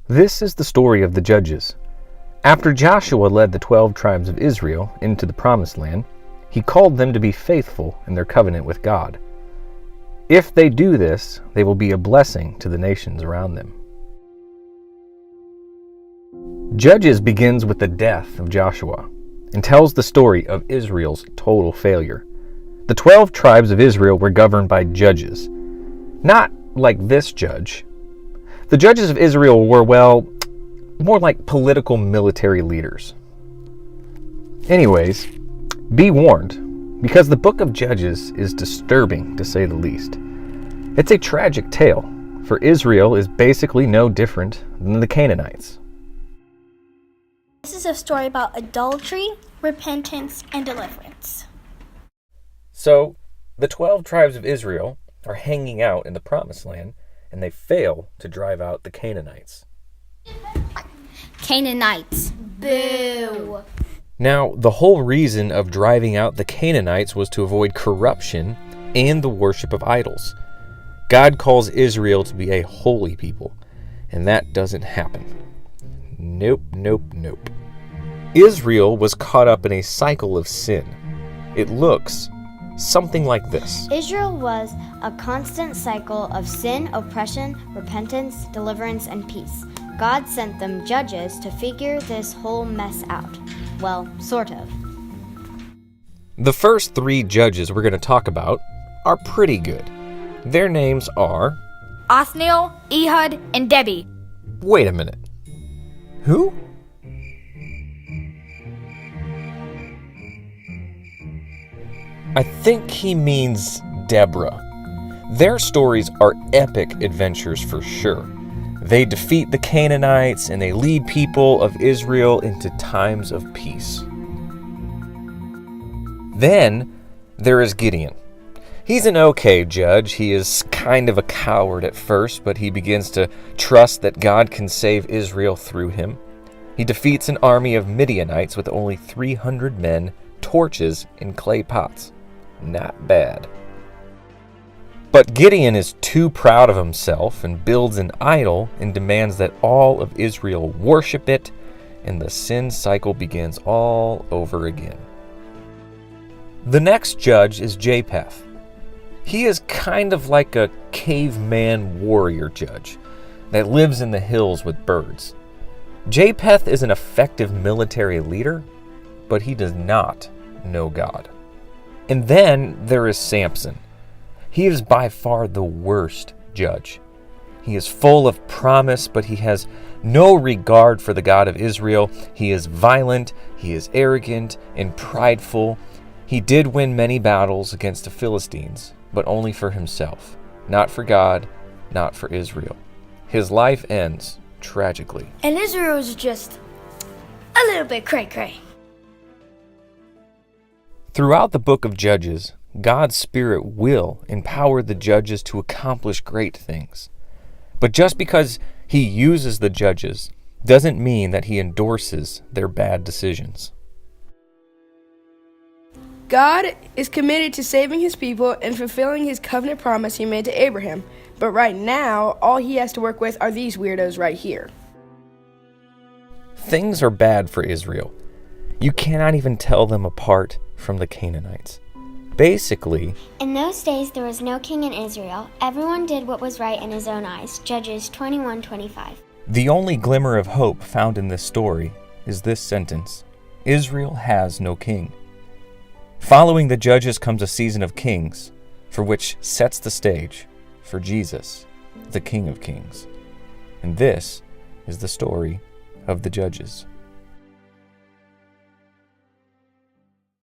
This is the story of the Judges. After Joshua led the 12 tribes of Israel into the Promised Land, he called them to be faithful in their covenant with God. If they do this, they will be a blessing to the nations around them. Judges begins with the death of Joshua and tells the story of Israel's total failure. The 12 tribes of Israel were governed by judges, not like this judge. The judges of Israel were, well, more like political military leaders. Anyways, be warned, because the book of Judges is disturbing, to say the least. It's a tragic tale, for Israel is basically no different than the Canaanites. This is a story about adultery, repentance, and deliverance. So, the 12 tribes of Israel are hanging out in the Promised Land, and they fail to drive out the Canaanites. Canaanites. Boo! Now, the whole reason of driving out the Canaanites was to avoid corruption and the worship of idols. God calls Israel to be a holy people, and that doesn't happen. Nope. Israel was caught up in a cycle of sin. It looks something like this. Israel was a constant cycle of sin, oppression, repentance, deliverance, and peace. God sent them judges to figure this whole mess out. Well, sort of. The first 3 judges we're going to talk about are pretty good. Their names are Othniel, Ehud, and Debbie. Wait a minute. Who? I think he means Deborah. Their stories are epic adventures for sure. They defeat the Canaanites and they lead people of Israel into times of peace. Then there is Gideon. He's an okay judge. He is kind of a coward at first, but he begins to trust that God can save Israel through him. He defeats an army of Midianites with only 300 men, torches, and clay pots. Not bad. But Gideon is too proud of himself and builds an idol and demands that all of Israel worship it, and the sin cycle begins all over again. The next judge is Japheth. He is kind of like a caveman warrior judge that lives in the hills with birds. Japheth is an effective military leader, but he does not know God. And then there is Samson. He is by far the worst judge. He is full of promise, but he has no regard for the God of Israel. He is violent, he is arrogant and prideful. He did win many battles against the Philistines, but only for himself, not for God, not for Israel. His life ends tragically. And Israel is just a little bit cray-cray. Throughout the book of Judges, God's Spirit will empower the judges to accomplish great things. But just because he uses the judges doesn't mean that he endorses their bad decisions. God is committed to saving his people and fulfilling his covenant promise he made to Abraham. But right now, all he has to work with are these weirdos right here. Things are bad for Israel. You cannot even tell them apart from the Canaanites. Basically, In those days there was no king in Israel. Everyone did what was right in his own eyes. Judges 21:25. the only glimmer of hope found in this story is this sentence: Israel has no king. Following the judges comes a season of kings, for which sets the stage for Jesus, the King of Kings. And this is the story of the Judges.